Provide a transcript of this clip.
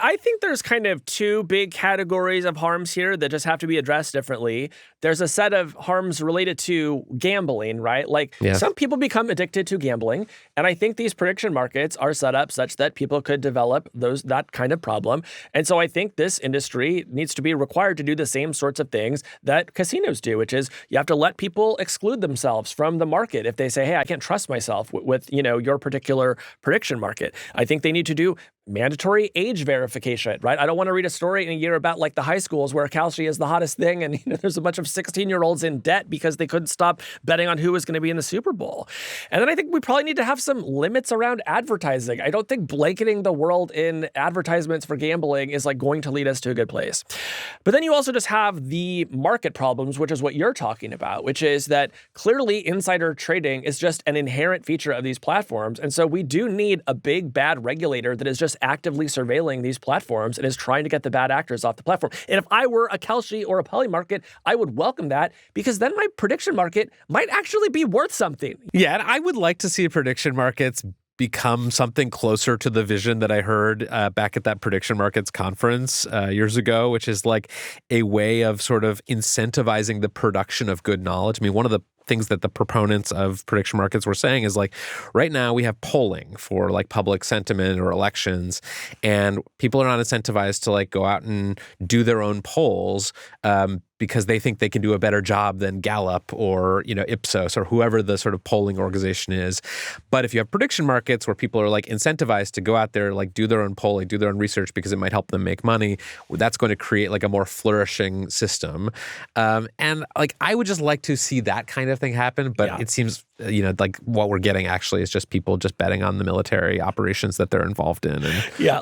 I think there's kind of two big categories of harms here that just have to be addressed differently. There's a set of harms related to gambling, right? Like Yeah. some people become addicted to gambling, and I think these prediction markets are set up such that people could develop that kind of problem. And so I think this industry needs to be required to do the same sorts of things that casinos do, which is you have to let people exclude themselves from the market if they say, hey, I can't trust myself with your particular prediction market. I think they need to do mandatory age verification, right? I don't want to read a story in a year about like the high schools where Kalshi is the hottest thing and there's a bunch of 16-year-olds in debt because they couldn't stop betting on who was going to be in the Super Bowl. And then I think we probably need to have some limits around advertising. I don't think blanketing the world in advertisements for gambling is like going to lead us to a good place. But then you also just have the market problems, which is what you're talking about, which is that clearly insider trading is just an inherent feature of these platforms. And so we do need a big bad regulator that is just actively surveilling these platforms and is trying to get the bad actors off the platform. And if I were a Kalshi or a Polymarket, I would welcome that because then my prediction market might actually be worth something. Yeah, and I would like to see prediction markets become something closer to the vision that I heard back at that prediction markets conference years ago, which is like a way of sort of incentivizing the production of good knowledge. I mean, one of the things that the proponents of prediction markets were saying is like, right now we have polling for like public sentiment or elections, and people are not incentivized to like go out and do their own polls because they think they can do a better job than Gallup or, Ipsos or whoever the sort of polling organization is. But if you have prediction markets where people are like incentivized to go out there, like do their own polling, do their own research because it might help them make money, that's going to create like a more flourishing system. And like, I would just like to see that kind of thing happen. But it seems, like what we're getting actually is just people just betting on the military operations that they're involved in. And, yeah.